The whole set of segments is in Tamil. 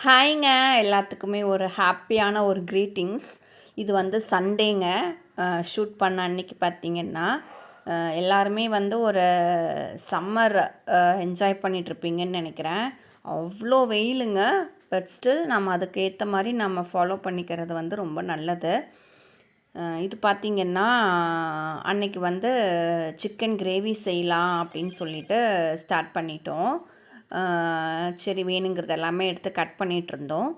ஹாய்ங்க எல்லாத்துக்குமே ஒரு ஹாப்பியான ஒரு க்ரீட்டிங்ஸ். இது வந்து சண்டேங்க. ஷூட் பண்ண அன்னைக்கு பார்த்தீங்கன்னா, எல்லாருமே வந்து ஒரு சம்மர் என்ஜாய் பண்ணிகிட்ருப்பீங்கன்னு நினைக்கிறேன். அவ்வளோ வெயிலுங்க. பட் ஸ்டில் நம்ம அதுக்கு ஏற்ற மாதிரி நம்ம ஃபாலோ பண்ணிக்கிறது வந்து ரொம்ப நல்லது. இது பார்த்திங்கன்னா, அன்னைக்கு வந்து சிக்கன் கிரேவி செய்யலாம் அப்படின்னு சொல்லிட்டு ஸ்டார்ட் பண்ணிட்டோம். சரி வேணுங்கிறது எல்லாமே எடுத்து கட் பண்ணிகிட்ருந்தோம்.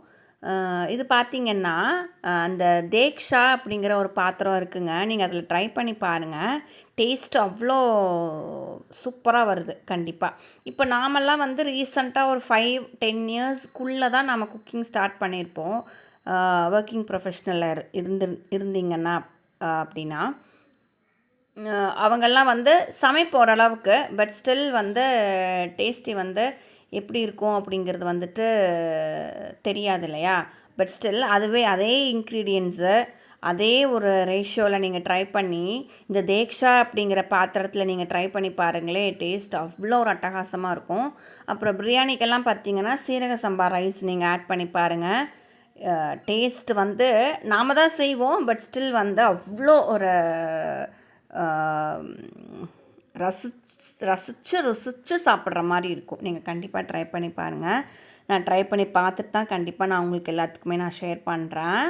இது பார்த்திங்கன்னா, அந்த தேக்ஷா அப்படிங்கிற ஒரு பாத்திரம் இருக்குங்க. நீங்கள் அதில் ட்ரை பண்ணி பாருங்கள். டேஸ்ட் அவ்வளோ சூப்பராக வருது கண்டிப்பாக. இப்போ நாமெல்லாம் வந்து ரீசெண்டாக ஒரு 5-10 இயர்ஸ்க்குள்ளே தான் நம்ம குக்கிங் ஸ்டார்ட் பண்ணியிருப்போம். ஒர்க்கிங் ப்ரொஃபஷ்னலில் இருந்தீங்கன்னா அப்படின்னா அவங்கெல்லாம் வந்து சமைப்போம் ஓரளவுக்கு. பட் ஸ்டில் வந்து டேஸ்ட்டி வந்து எப்படி இருக்கும் அப்படிங்கிறது வந்துட்டு தெரியாது இல்லையா? பட் ஸ்டில் அதுவே அதே இன்க்ரீடியன்ஸு அதே ஒரு ரேஷியோவில் நீங்கள் ட்ரை பண்ணி இந்த தேக்ஷா அப்படிங்கிற பாத்திரத்தில் நீங்கள் ட்ரை பண்ணி பாருங்களேன். டேஸ்ட் அவ்வளோ ஒரு அட்டகாசமாக இருக்கும். அப்புறம் பிரியாணிக்கெல்லாம் பார்த்தீங்கன்னா சீரக சம்பா ரைஸ் நீங்கள் ஆட் பண்ணி பாருங்கள். டேஸ்ட் வந்து நாம் தான் செய்வோம். பட் ஸ்டில் வந்து அவ்வளோ ஒரு ருசிச்சு சாப்பிட்ற மாதிரி இருக்கும். நீங்கள் கண்டிப்பாக ட்ரை பண்ணி பாருங்கள். நான் ட்ரை பண்ணி பார்த்துட்டு தான் கண்டிப்பாக நான் உங்களுக்கு எல்லாத்துக்குமே நான் ஷேர் பண்ணுறேன்.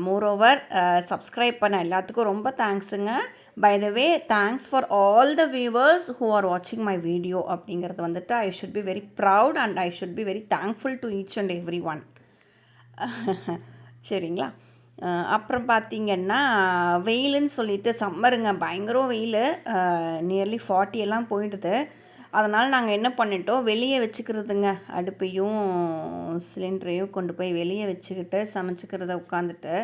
மோரோவர் சப்ஸ்கிரைப் பண்ண எல்லாத்துக்கும் ரொம்ப தேங்க்ஸுங்க. By the way thanks for all the viewers who are வாட்சிங் மை வீடியோ அப்படிங்கிறது வந்துட்டு I should be very proud and I should be very thankful to each and every one. சரிங்களா? அப்புறம் பார்த்திங்கன்னா வெயிலுன்னு சொல்லிட்டு சம்மருங்க, பயங்கர வெயில். நியர்லி 40 எல்லாம் போயிடுது. அதனால் நாங்கள் என்ன பண்ணிட்டோம், வெளியே வச்சுக்கிறதுங்க. அடுப்பையும் சிலிண்டரையும் கொண்டு போய் வெளியே வச்சுக்கிட்டு சமைச்சிக்கிறத உட்காந்துட்டு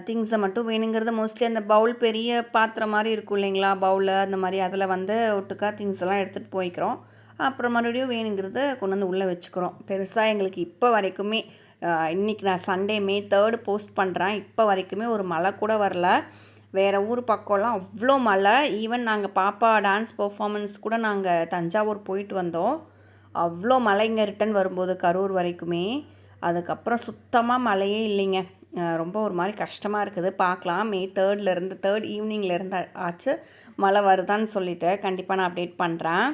திங்ஸை மட்டும் வேணுங்கிறது மோஸ்ட்லி அந்த பவுல் பெரிய பாத்திரம் மாதிரி இருக்கும் இல்லைங்களா, பவுலு அந்த மாதிரி அதில் வந்து ஒட்டுக்கா திங்ஸ் எல்லாம் எடுத்துகிட்டு போய்க்கிறோம். அப்புறம் மறுபடியும் வேணுங்கிறது கொண்டு வந்து உள்ளே வச்சுக்கிறோம். பெருசாக எங்களுக்கு இப்போ வரைக்குமே இன்றைக்கி நான் சண்டே May 3 போஸ்ட் பண்ணுறேன். இப்போ வரைக்குமே ஒரு மழை கூட வரல. வேறு ஊர் பக்கம்லாம் அவ்வளோ மழை. ஈவன் நாங்கள் பாப்பா டான்ஸ் பர்ஃபார்மன்ஸ் கூட நாங்கள் தஞ்சாவூர் போயிட்டு வந்தோம். அவ்வளோ மழைங்க ரிட்டன் வரும்போது கரூர் வரைக்குமே. அதுக்கப்புறம் சுத்தமாக மழையே இல்லைங்க. ரொம்ப ஒரு மாதிரி கஷ்டமாக இருக்குது. பார்க்கலாம் May 3 ஈவினிங்லேருந்து ஆச்சு மழை வருதான்னு சொல்லிவிட்டு கண்டிப்பாக நான் அப்டேட் பண்ணுறேன்.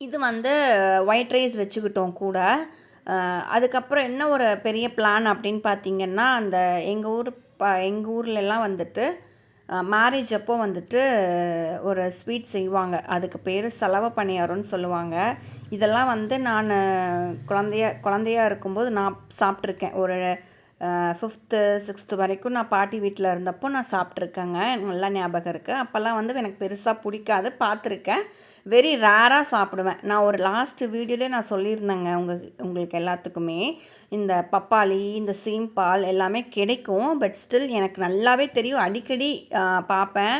இது வந்து ஒயிட் ரைஸ் வச்சுக்கிட்டோம் கூட. அதுக்கப்புறம் என்ன ஒரு பெரிய பிளான் அப்படின்னு பார்த்திங்கன்னா, அந்த எங்கள் ஊர்லெலாம் வந்துட்டு மேரேஜ் அப்போ வந்துட்டு ஒரு ஸ்வீட் செய்வாங்க. அதுக்கு பேர் சலவை பணியாரம்னு சொல்லுவாங்க. இதெல்லாம் வந்து நான் குழந்தையா இருக்கும்போது நான் சாப்பிட்ருக்கேன். ஒரு 5th 6th வரைக்கும் நான் பாட்டி வீட்டில் இருந்தப்போ நான் சாப்பிட்ருக்கேங்க. நல்லா ஞாபகம் இருக்குது. அப்போல்லாம் வந்து எனக்கு பெருசாக பிடிக்காது, பார்த்துருக்கேன். வெரி ரேராக சாப்பிடுவேன். நான் ஒரு லாஸ்ட் வீடியோலே நான் சொல்லியிருந்தேங்க உங்களுக்கு எல்லாத்துக்குமே. இந்த பப்பாளி, இந்த சீம்பால் எல்லாமே கிடைக்கும். பட் ஸ்டில் எனக்கு நல்லாவே தெரியும். அடிக்கடி பார்ப்பேன்,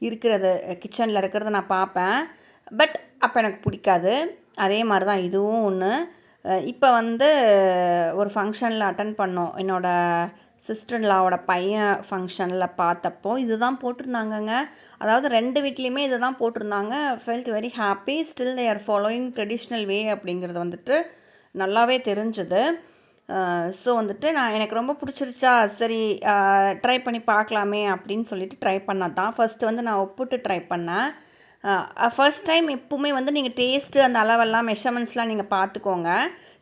இருக்கிறது கிச்சனில் இருக்கிறத நான் பார்ப்பேன். பட் அப்போ எனக்கு பிடிக்காது. அதே மாதிரி தான் இதுவும் ஒன்று. இப்போ வந்து ஒரு ஃபங்க்ஷனில் அட்டன் பண்ணோம். என்னோடய சிஸ்டர்லாவோட பையன் ஃபங்க்ஷனில் பார்த்தப்போ இது தான் போட்டிருந்தாங்கங்க. அதாவது 2 வீட்லேயுமே இது தான் போட்டிருந்தாங்க. Felt very happy. Still they are following traditional வே அப்படிங்கிறது வந்துட்டு நல்லாவே தெரிஞ்சுது. ஸோ வந்துட்டு எனக்கு ரொம்ப பிடிச்சிருச்சா, சரி ட்ரை பண்ணி பார்க்கலாமே அப்படின்னு சொல்லிட்டு ட்ரை பண்ணது தான். ஃபஸ்ட்டு வந்து நான் ஒப்புட்டு ட்ரை பண்ணேன். ஃபர்ஸ்ட் டைம் எப்பவுமே வந்து நீங்கள் டேஸ்ட்டு அந்த அளவெல்லாம் மெஷர்மெண்ட்ஸ்லாம் நீங்கள் பார்த்துக்கோங்க.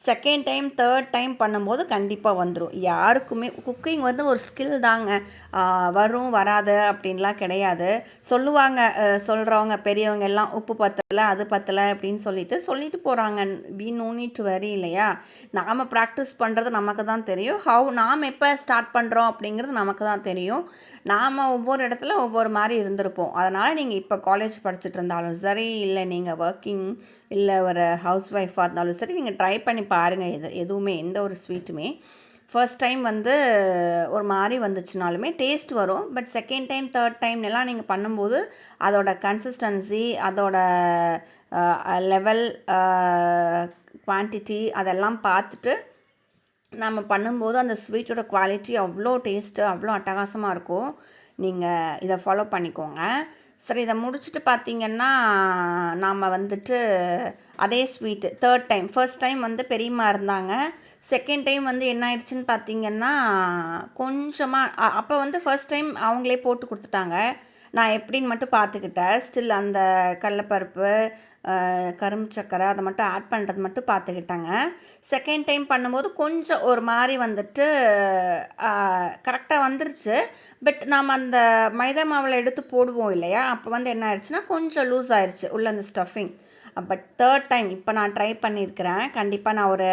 செகண்ட் டைம் 3rd டைம் பண்ணும்போது கண்டிப்பாக வந்துடும். யாருக்குமே குக்கிங் வந்து ஒரு ஸ்கில் தாங்க. வரும் வராது அப்படின்லாம் கிடையாது. சொல்கிறவங்க பெரியவங்க எல்லாம் உப்பு பத்தலை, அது பத்தலை அப்படின்னு சொல்லிட்டு போகிறாங்க. We no need to worry இல்லையா? நாம் ப்ராக்டிஸ் பண்ணுறது நமக்கு தான் தெரியும். நாம் எப்போ ஸ்டார்ட் பண்ணுறோம் அப்படிங்கிறது நமக்கு தான் தெரியும். நாம் ஒவ்வொரு இடத்துல ஒவ்வொரு மாதிரி இருந்திருப்போம். அதனால் நீங்கள் இப்போ காலேஜ் படிச்சுட்டு இருந்தாலும் சரி, இல்லை நீங்கள் ஒர்க்கிங், இல்லை ஒரு ஹவுஸ் ஒய்ஃபாக இருந்தாலும் சரி, நீங்கள் ட்ரை பண்ணி பாருங்கள். எதுவுமே எந்த ஒரு ஸ்வீட்டுமே ஃபர்ஸ்ட் டைம் வந்து ஒரு மாதிரி வந்துச்சுனாலுமே டேஸ்ட் வரும். பட் செகண்ட் டைம் 3rd டைம்லாம் நீங்கள் பண்ணும்போது அதோட கன்சிஸ்டன்சி, அதோட லெவல், குவான்டிட்டி அதெல்லாம் பார்த்துட்டு நம்ம பண்ணும்போது அந்த ஸ்வீட்டோட குவாலிட்டி அவ்வளோ டேஸ்ட்டு அவ்வளோ அட்டகாசமாக இருக்கும். நீங்கள் இதை ஃபாலோ பண்ணிக்கோங்க. சரி இதை முடிச்சுட்டு பார்த்தீங்கன்னா, நாம் வந்துட்டு அதே sweet 3rd time. First time வந்து பெரியம்மா இருந்தாங்க. செகண்ட் டைம் வந்து என்ன ஆயிடுச்சுன்னு பார்த்தீங்கன்னா, கொஞ்சமாக அப்போ வந்து ஃபர்ஸ்ட் டைம் அவங்களே போட்டு குடுத்துட்டாங்க. நான் எப்படின்னு மட்டும் பார்த்துக்கிட்டேன். ஸ்டில் அந்த கடலப்பருப்பு, கரும்பு சர்க்கரை அதை மட்டும் ஆட் பண்ணுறது மட்டும் பார்த்துக்கிட்டேங்க. செகண்ட் டைம் பண்ணும்போது கொஞ்சம் ஒரு மாரி வந்துட்டு கரெக்டாக வந்துருச்சு. பட் நாம் அந்த மைதா மாவில் எடுத்து போடுவோம் இல்லையா, அப்போ வந்து என்ன ஆயிடுச்சுன்னா கொஞ்சம் லூஸ் ஆயிடுச்சு உள்ள அந்த ஸ்டஃபிங். பட் 3rd டைம் இப்போ நான் ட்ரை பண்ணியிருக்கிறேன். கண்டிப்பாக நான் ஒரு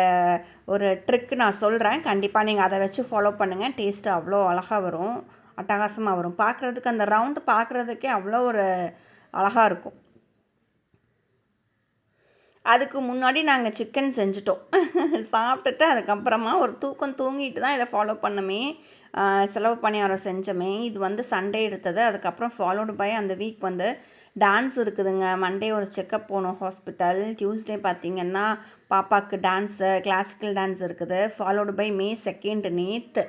ஒரு ட்ரிக்கு நான் சொல்கிறேன். கண்டிப்பாக நீங்கள் அதை வச்சு ஃபாலோ பண்ணுங்கள். டேஸ்ட்டு அவ்வளோ அழகாக வரும், அட்டகாசமாக வரும். பார்க்குறதுக்கு அந்த ரவுண்டு பார்க்குறதுக்கே அவ்வளோ ஒரு அழகாக இருக்கும். அதுக்கு முன்னாடி நாங்கள் சிக்கன் செஞ்சுட்டோம். சாப்பிட்டுட்டு அதுக்கப்புறமா ஒரு தூக்கம் தூங்கிட்டு தான் இதை ஃபாலோ பண்ணமே. செலவு பணியாரம் செஞ்சோமே. இது வந்து சண்டே எடுத்தது. அதுக்கப்புறம் ஃபாலோடு பை அந்த வீக் வந்து டான்ஸ் இருக்குதுங்க. மண்டே ஒரு செக்கப் போகணும் ஹாஸ்பிட்டல். டியூஸ்டே பார்த்திங்கன்னா பாப்பாவுக்கு டான்ஸு, கிளாசிக்கல் டான்ஸ் இருக்குது. ஃபாலோடு பை May 2 நேற்று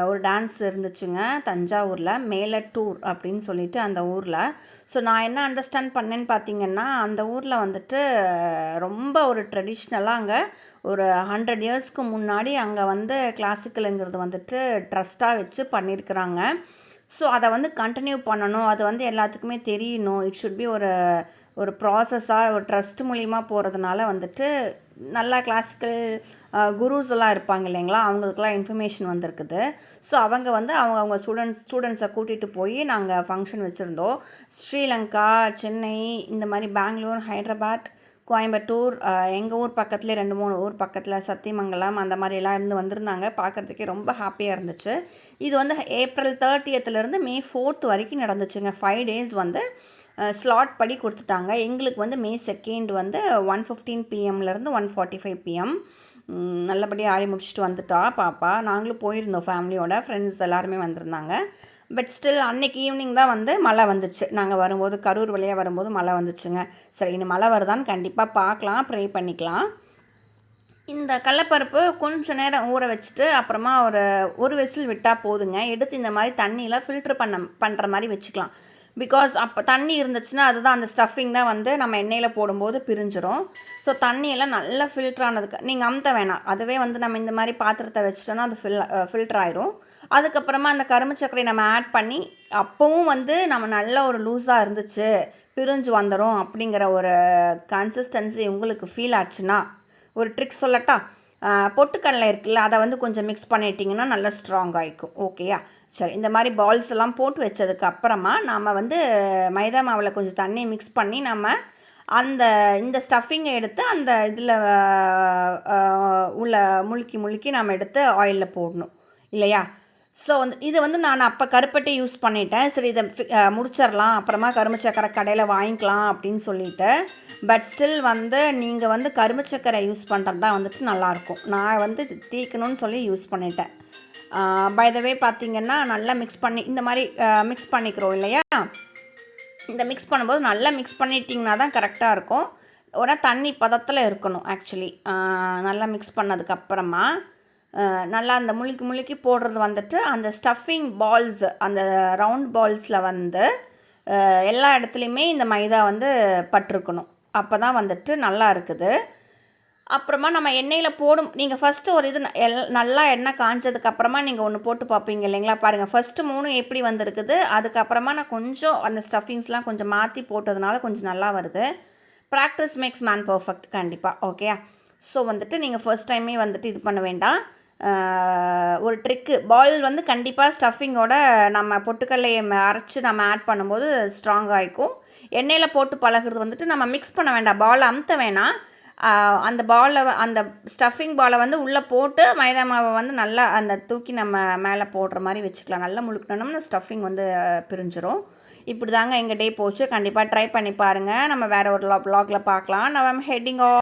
ஒரு டான்ஸ் இருந்துச்சுங்க தஞ்சாவூரில், மேலட்டூர் அப்படின்னு சொல்லிட்டு அந்த ஊரில். ஸோ நான் என்ன அண்டர்ஸ்டாண்ட் பண்ணேன்னு பார்த்தீங்கன்னா, அந்த ஊரில் வந்துட்டு ரொம்ப ஒரு ட்ரெடிஷ்னலாக அங்கே ஒரு 100 இயர்ஸ்க்கு முன்னாடி அங்கே வந்து கிளாசிக்கலுங்கிறது வந்துட்டு ட்ரஸ்ட்டாக வச்சு பண்ணியிருக்கிறாங்க. ஸோ அதை வந்து கண்டினியூ பண்ணணும், அது வந்து எல்லாத்துக்குமே தெரியணும். இட் ஷுட் பி ஒரு ஒரு ப்ராசஸாக ஒரு ட்ரஸ்ட் மூலிமா போகிறதுனால வந்துட்டு நல்லா கிளாசிக்கல் குருஸ் எல்லாம் இருப்பாங்க இல்லைங்களா, அவங்களுக்குலாம் இன்ஃபர்மேஷன் வந்திருக்குது. ஸோ அவங்க வந்து அவங்க ஸ்டூடெண்ட்ஸை கூட்டிகிட்டு போய் நாங்கள் ஃபங்க்ஷன் வச்சுருந்தோம். ஸ்ரீலங்கா, சென்னை, இந்த மாதிரி பெங்களூர், ஹைதராபாத், கோயம்புத்தூர், எங்கள் ஊர் பக்கத்துலேயே 2-3 ஊர் பக்கத்தில் சத்தியமங்கலம் அந்த மாதிரிலாம் இருந்து வந்திருந்தாங்க. பார்க்குறதுக்கே ரொம்ப ஹாப்பியாக இருந்துச்சு. இது வந்து April 30லேருந்து May 4 வரைக்கும் நடந்துச்சுங்க. 5 days வந்து ஸ்லாட் படி கொடுத்துட்டாங்க. எங்களுக்கு வந்து May 2 வந்து 1:15 PM-லேருந்து 1:45 PM. நல்லபடியாக ஆடி முடிச்சுட்டு வந்துட்டா பாப்பா. நாங்களும் போயிருந்தோம் ஃபேமிலியோட, ஃப்ரெண்ட்ஸ் எல்லாருமே வந்திருந்தாங்க. பட் ஸ்டில் அன்றைக்கி ஈவினிங் தான் வந்து மழை வந்துச்சு. நாங்கள் வரும்போது கரூர் வழியாக வரும்போது மழை வந்துச்சுங்க. சரி இன்னும் மழை வருதான்னு கண்டிப்பாக பார்க்கலாம், ப்ரே பண்ணிக்கலாம். இந்த கடலப்பருப்பு கொஞ்சம் நேரம் ஊற வச்சுட்டு அப்புறமா ஒரு விசில் விட்டால் போதுங்க. எடுத்து இந்த மாதிரி தண்ணியில் ஃபில்ட்ரு பண்ணுற மாதிரி வச்சுக்கலாம். பிகாஸ் அப்போ தண்ணி இருந்துச்சுன்னா அதுதான் அந்த ஸ்டஃபிங் தான் வந்து நம்ம எண்ணெயில் போடும்போது பிரிஞ்சிடும். ஸோ தண்ணியெல்லாம் நல்லா ஃபில்ட்ரு ஆனதுக்கு நீங்கள் அமுத்த வேணாம், அதுவே வந்து நம்ம இந்த மாதிரி பாத்திரத்தை வச்சிட்டோன்னா அது ஃபில்ட்ரு ஆயிரும். அதுக்கப்புறமா அந்த கரும்பு சர்க்கரையை நம்ம ஆட் பண்ணி அப்போவும் வந்து நம்ம நல்ல ஒரு லூஸாக இருந்துச்சு, பிரிஞ்சு வந்துடும் அப்படிங்கிற ஒரு கன்சிஸ்டன்சி உங்களுக்கு ஃபீல் ஆச்சுன்னா ஒரு ட்ரிக் சொல்லட்டா. பொட்டுக்கடலை இருக்குல்ல, அதை வந்து கொஞ்சம் மிக்ஸ் பண்ணிட்டிங்கன்னா நல்லா ஸ்ட்ராங் ஆகிக்கும். ஓகேயா, சரி. இந்த மாதிரி பால்ஸ் எல்லாம் போட்டு வச்சதுக்கு அப்புறமா நம்ம வந்து மைதா மாவில் கொஞ்சம் தண்ணி மிக்ஸ் பண்ணி நம்ம இந்த ஸ்டஃபிங்கை எடுத்து அந்த இதில் உள்ள முழுக்கி நம்ம எடுத்து ஆயிலில் போடணும் இல்லையா. ஸோ வந்து இது வந்து நான் அப்போ கருப்பட்டி யூஸ் பண்ணிட்டேன். சரி இதை முடிச்சிடலாம், அப்புறமா கரும்பு சர்க்கரை கடையில் வாங்கிக்கலாம் அப்படின்னு சொல்லிட்டு. பட் ஸ்டில் வந்து நீங்கள் வந்து கரும்பு சர்க்கரை யூஸ் பண்ணுறது தான் வந்துட்டு நல்லாயிருக்கும். நான் வந்து தீக்கணும்னு சொல்லி யூஸ் பண்ணிட்டேன். பை த வே பார்த்திங்கன்னா நல்லா மிக்ஸ் பண்ணி இந்த மாதிரி மிக்ஸ் பண்ணிக்கிறோம் இல்லையா. இந்த மிக்ஸ் பண்ணும்போது நல்லா மிக்ஸ் பண்ணிட்டிங்கன்னா தான் கரெக்டாக இருக்கும். ஒரு தண்ணி பதத்தில் இருக்கணும் ஆக்சுவலி. நல்லா மிக்ஸ் பண்ணதுக்கப்புறமா நல்லா அந்த முழுக்கி போடுறது வந்துட்டு அந்த ஸ்டஃபிங் பால்ஸ், அந்த ரவுண்ட் பால்ஸில் வந்து எல்லா இடத்துலையுமே இந்த மைதா வந்து பட்டிருக்கணும். அப்போ தான் வந்துட்டு நல்லா இருக்குது. அப்புறமா நம்ம எண்ணெயில் நீங்கள் ஃபஸ்ட்டு ஒரு இது நல்லா எண்ணெய் காஞ்சதுக்கப்புறமா நீங்கள் ஒன்று போட்டு பார்ப்பீங்க இல்லைங்களா. பாருங்கள் ஃபஸ்ட்டு 3 எப்படி வந்திருக்குது. அதுக்கப்புறமா நான் கொஞ்சம் அந்த ஸ்டஃபிங்ஸ்லாம் கொஞ்சம் மாற்றி போட்டதுனால கொஞ்சம் நல்லா வருது. ப்ராக்டிஸ் மேக்ஸ் மேன் பர்ஃபெக்ட் கண்டிப்பாக. ஓகே, ஸோ வந்துட்டு நீங்கள் ஃபர்ஸ்ட் டைமே வந்துட்டு இது பண்ண வேண்டாம். ஒரு ட்ரிக்கு, பால் வந்து கண்டிப்பாக ஸ்டஃபிங்கோட நம்ம பொட்டுக்கல்லையை அரைச்சி நம்ம ஆட் பண்ணும்போது ஸ்ட்ராங் ஆகிக்கும். எண்ணெயில் போட்டு பழகிறது வந்துட்டு நம்ம மிக்ஸ் பண்ண வேண்டாம், பாலை அமுத்த வேணாம். அந்த அந்த ஸ்டஃபிங் பாலை வந்து உள்ளே போட்டு மைதா மாவை வந்து நல்லா அந்த தூக்கி நம்ம மேலே போடுற மாதிரி வச்சுக்கலாம். நல்லா முழுக்கணும்னா ஸ்டஃபிங் வந்து பிரிஞ்சிடும். இப்படி தாங்க எங்கள் டே போச்சு. கண்டிப்பாக ட்ரை பண்ணி பாருங்கள். நம்ம வேறு ஒரு வ்ளாகில் பார்க்கலாம். நான் ஹெட்டிங்